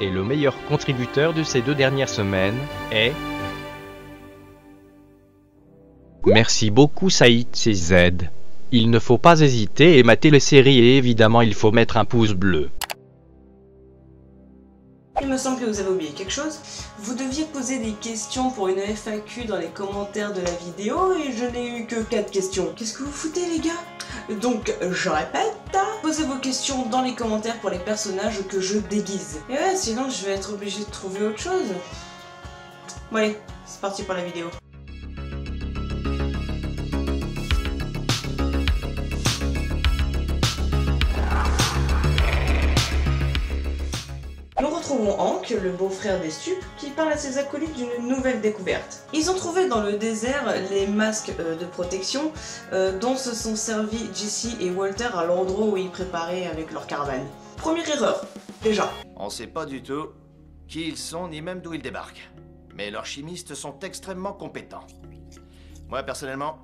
Et le meilleur contributeur de ces 2 dernières semaines est... Merci beaucoup Saïd, c'est Z. Il ne faut pas hésiter et mater les séries et évidemment il faut mettre un pouce bleu. Il me semble que vous avez oublié quelque chose. Vous deviez poser des questions pour une FAQ dans les commentaires de la vidéo et je n'ai eu que 4 questions. Qu'est-ce que vous foutez les gars? Donc je répète, posez vos questions dans les commentaires pour les personnages que je déguise. Et ouais, sinon je vais être obligé de trouver autre chose. Bon allez, c'est parti pour la vidéo. Nous retrouvons Hank, le beau-frère des stupes, qui parle à ses acolytes d'une nouvelle découverte. Ils ont trouvé dans le désert les masques de protection dont se sont servis Jesse et Walter à l'endroit où ils préparaient avec leur caravane. Première erreur, déjà. On sait pas du tout qui ils sont ni même d'où ils débarquent. Mais leurs chimistes sont extrêmement compétents. Moi, personnellement,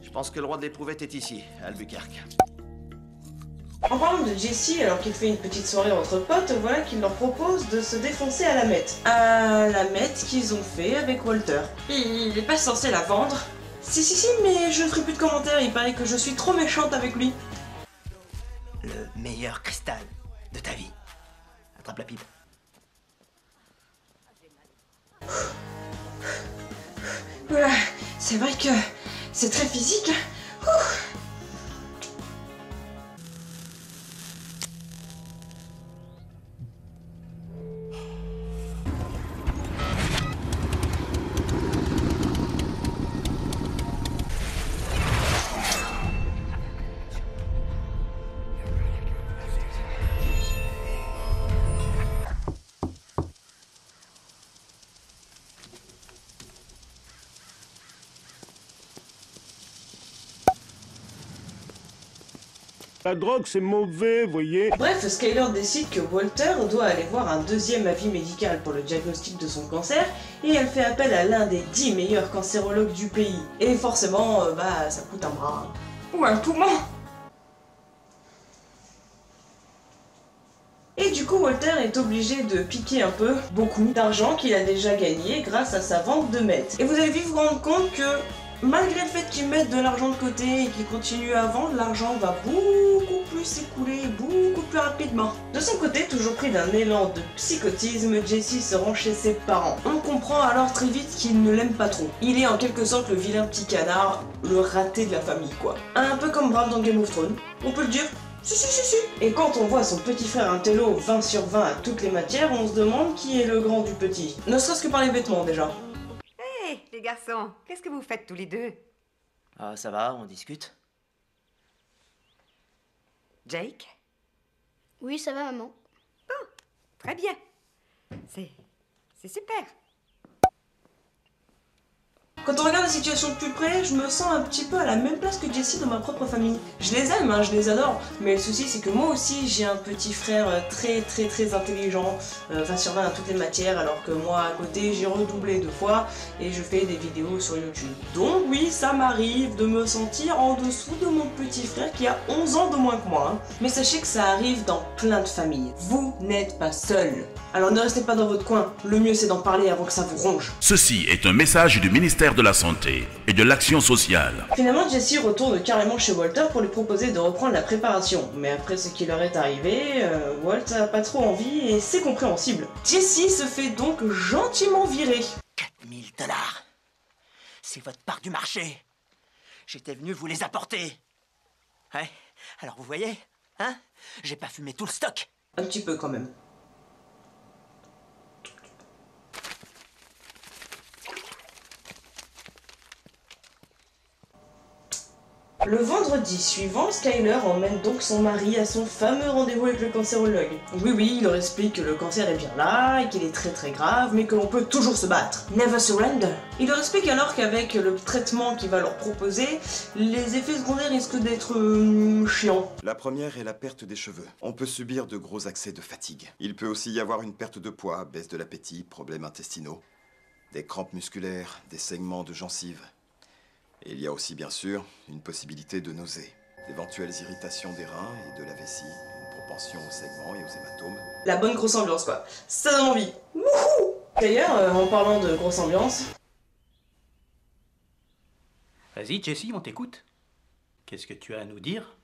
je pense que le roi de l'éprouvette est ici, à Albuquerque. En parlant de Jesse, alors qu'il fait une petite soirée entre potes, voilà qu'il leur propose de se défoncer à la mette. À la mette qu'ils ont fait avec Walter. Il est pas censé la vendre. Si, mais je ne ferai plus de commentaires, il paraît que je suis trop méchante avec lui. Le meilleur cristal de ta vie. Attrape la pipe. Voilà, c'est vrai que c'est très physique. La drogue, c'est mauvais, voyez. Bref, Skyler décide que Walter doit aller voir un deuxième avis médical pour le diagnostic de son cancer et elle fait appel à l'un des 10 meilleurs cancérologues du pays. Et forcément, ça coûte un bras. Ou un poumon. Et du coup, Walter est obligé de piquer un peu, beaucoup, d'argent qu'il a déjà gagné grâce à sa vente de meth. Et vous allez vite vous rendre compte que malgré le fait qu'ils mettent de l'argent de côté et qu'ils continuent à vendre, l'argent va beaucoup plus s'écouler, beaucoup plus rapidement. De son côté, toujours pris d'un élan de psychotisme, Jesse se rend chez ses parents. On comprend alors très vite qu'il ne l'aime pas trop. Il est en quelque sorte le vilain petit canard, le raté de la famille quoi. Un peu comme Bran dans Game of Thrones, on peut le dire. Si. Et quand on voit son petit frère Intello 20 sur 20 à toutes les matières, on se demande qui est le grand du petit. Ne serait-ce que par les vêtements déjà. Hé, les garçons, qu'est-ce que vous faites tous les deux? Ah, ça va, on discute. Jake? Oui, ça va, maman. Bon, très bien. C'est super. Quand on regarde la situation de plus près, je me sens un petit peu à la même place que Jessie dans ma propre famille. Je les aime, je les adore, mais le souci c'est que moi aussi j'ai un petit frère très intelligent, 20 sur 20 à toutes les matières, alors que moi à côté j'ai redoublé 2 fois et je fais des vidéos sur YouTube. Donc oui, ça m'arrive de me sentir en dessous de mon petit frère qui a 11 ans de moins que moi. Mais sachez que ça arrive dans plein de familles. Vous n'êtes pas seul. Alors ne restez pas dans votre coin, le mieux c'est d'en parler avant que ça vous ronge. Ceci est un message du ministère de la Santé et de l'Action sociale. Finalement, Jesse retourne carrément chez Walter pour lui proposer de reprendre la préparation. Mais après ce qui leur est arrivé, Walt a pas trop envie et c'est compréhensible. Jesse se fait donc gentiment virer. 4000 $. C'est votre part du marché. J'étais venu vous les apporter. Ouais, alors vous voyez, hein? J'ai pas fumé tout le stock. Un petit peu quand même. Le vendredi suivant, Skyler emmène donc son mari à son fameux rendez-vous avec le cancérologue. Oui, il leur explique que le cancer est bien là, et qu'il est très grave, mais que l'on peut toujours se battre. Never surrender. Il leur explique alors qu'avec le traitement qu'il va leur proposer, les effets secondaires risquent d'être chiants. La première est la perte des cheveux. On peut subir de gros accès de fatigue. Il peut aussi y avoir une perte de poids, baisse de l'appétit, problèmes intestinaux, des crampes musculaires, des saignements de gencives. Et il y a aussi, bien sûr, une possibilité de nausée, d'éventuelles irritations des reins et de la vessie, une propension aux segments et aux hématomes. La bonne grosse ambiance quoi. Ça donne envie. Wouhou! D'ailleurs, en parlant de grosse ambiance... Vas-y, Jessie, on t'écoute. Qu'est-ce que tu as à nous dire?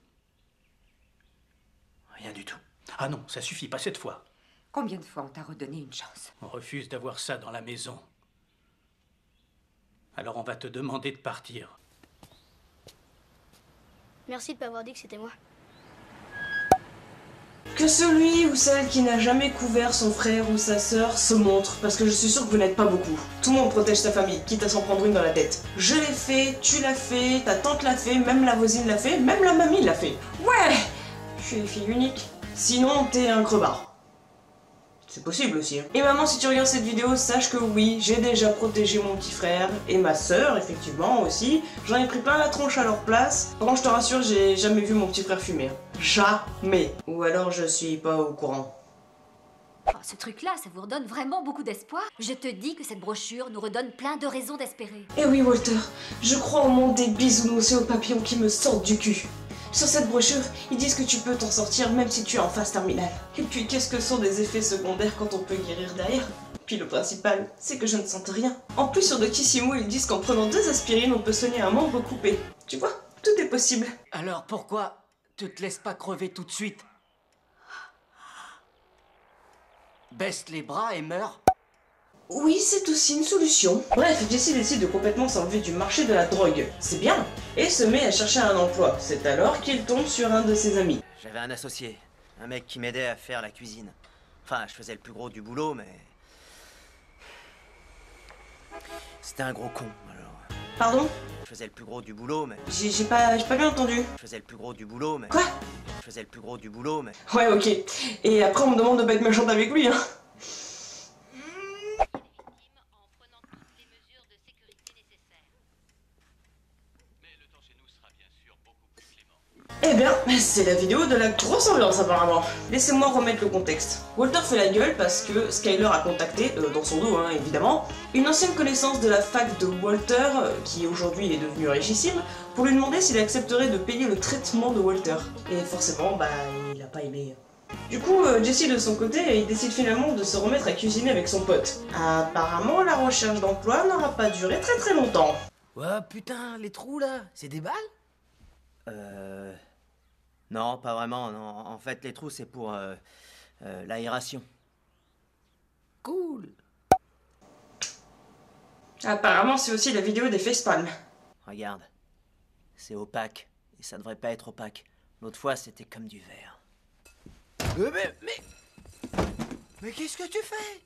Rien du tout. Ah non, ça suffit pas cette fois. Combien de fois on t'a redonné une chance? On refuse d'avoir ça dans la maison. Alors on va te demander de partir. Merci de pas avoir dit que c'était moi. Que celui ou celle qui n'a jamais couvert son frère ou sa sœur se montre, parce que je suis sûre que vous n'êtes pas beaucoup. Tout le monde protège sa famille, quitte à s'en prendre une dans la tête. Je l'ai fait, tu l'as fait, ta tante l'a fait, même la voisine l'a fait, même la mamie l'a fait. Ouais! Je suis une fille unique. Sinon, t'es un crevard. C'est possible aussi. Hein. Et maman, si tu regardes cette vidéo, sache que oui, j'ai déjà protégé mon petit frère et ma sœur, effectivement, aussi. J'en ai pris plein la tronche à leur place. Par contre, je te rassure, j'ai jamais vu mon petit frère fumer. Jamais. Ou alors, je suis pas au courant. Oh, ce truc-là, ça vous redonne vraiment beaucoup d'espoir. Je te dis que cette brochure nous redonne plein de raisons d'espérer. Eh oui, Walter, je crois au monde des bisounours et aux papillons qui me sortent du cul. Sur cette brochure, ils disent que tu peux t'en sortir même si tu es en phase terminale. Et puis, qu'est-ce que sont des effets secondaires quand on peut guérir derrière? Puis le principal, c'est que je ne sente rien. En plus, sur Doctissimo, ils disent qu'en prenant 2 aspirines, on peut soigner un membre coupé. Tu vois, tout est possible. Alors pourquoi tu te laisses pas crever tout de suite? Baisse les bras et meurs. Oui, c'est aussi une solution. Bref, Jessie décide de complètement s'enlever du marché de la drogue. C'est bien. Et se met à chercher un emploi. C'est alors qu'il tombe sur un de ses amis. J'avais un associé, un mec qui m'aidait à faire la cuisine. Enfin, je faisais le plus gros du boulot, mais... C'était un gros con, alors... Pardon? Je faisais le plus gros du boulot, mais... J'ai pas bien entendu. Je faisais le plus gros du boulot, mais... Quoi? Je faisais le plus gros du boulot, mais... Ouais, ok. Et après, on me demande de pas être méchante avec lui, hein. Eh bien, c'est la vidéo de la grosse ambiance apparemment. Laissez-moi remettre le contexte. Walter fait la gueule parce que Skyler a contacté, dans son dos hein, évidemment, une ancienne connaissance de la fac de Walter, qui aujourd'hui est devenue richissime, pour lui demander s'il accepterait de payer le traitement de Walter. Et forcément, bah, il a pas aimé. Du coup, Jessie de son côté, il décide finalement de se remettre à cuisiner avec son pote. Apparemment, la recherche d'emploi n'aura pas duré très longtemps. Ouais, putain, les trous là, c'est des balles? Non, pas vraiment, non. En fait, les trous, c'est pour l'aération. Cool. Apparemment, c'est aussi la vidéo des facepalms. Regarde, c'est opaque, et ça devrait pas être opaque. L'autre fois, c'était comme du verre. Mais qu'est-ce que tu fais?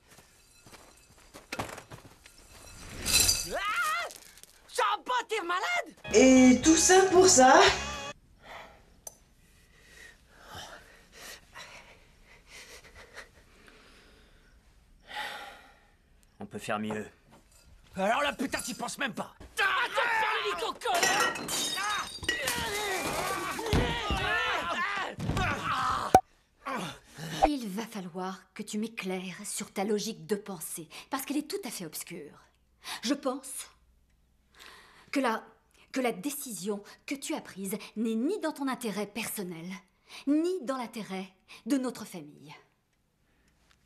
Ah! Ça va pas, t'es malade? Et tout ça pour ça? On peut faire mieux. Alors là, putain, t'y penses même pas. Arrête de faire l'hélico, connard! Il va falloir que tu m'éclaires sur ta logique de pensée, parce qu'elle est tout à fait obscure. Je pense que la décision que tu as prise n'est ni dans ton intérêt personnel, ni dans l'intérêt de notre famille.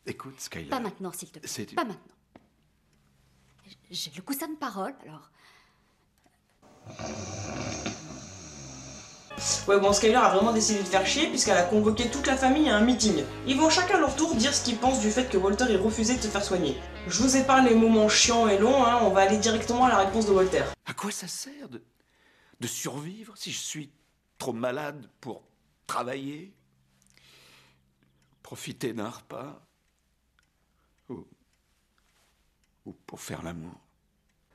Écoute, Skyler... Pas maintenant, s'il te plaît. Pas maintenant. J'ai le coussin de parole, alors... Ouais bon, Skyler a vraiment décidé de faire chier puisqu'elle a convoqué toute la famille à un meeting. Ils vont chacun leur tour dire ce qu'ils pensent du fait que Walter ait refusé de se faire soigner. Je vous épargne les moments chiants et longs, hein, on va aller directement à la réponse de Walter. À quoi ça sert de survivre si je suis trop malade pour travailler, profiter d'un repas ou pour faire l'amour,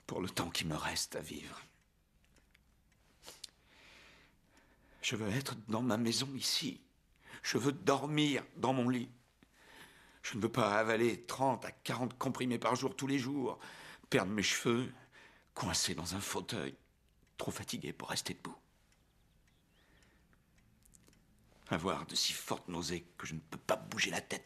pour le temps qui me reste à vivre. Je veux être dans ma maison ici. Je veux dormir dans mon lit. Je ne veux pas avaler 30 à 40 comprimés par jour tous les jours, perdre mes cheveux, coincé dans un fauteuil, trop fatigué pour rester debout. Avoir de si fortes nausées que je ne peux pas bouger la tête.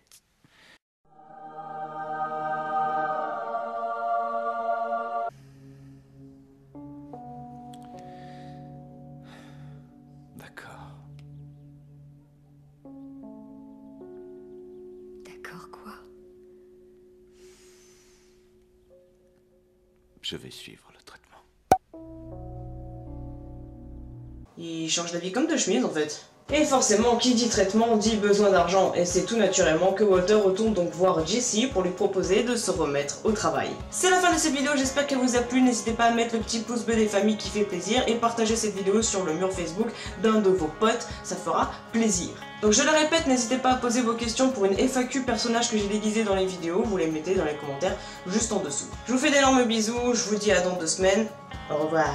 Je vais suivre le traitement. Il change d'avis comme de chemise en fait. Et forcément, qui dit traitement dit besoin d'argent, et c'est tout naturellement que Walter retourne donc voir Jesse pour lui proposer de se remettre au travail. C'est la fin de cette vidéo, j'espère qu'elle vous a plu, n'hésitez pas à mettre le petit pouce bleu des familles qui fait plaisir, et partager cette vidéo sur le mur Facebook d'un de vos potes, ça fera plaisir. Donc je le répète, n'hésitez pas à poser vos questions pour une FAQ personnage que j'ai déguisé dans les vidéos, vous les mettez dans les commentaires juste en dessous. Je vous fais d'énormes bisous, je vous dis à dans 2 semaines, au revoir.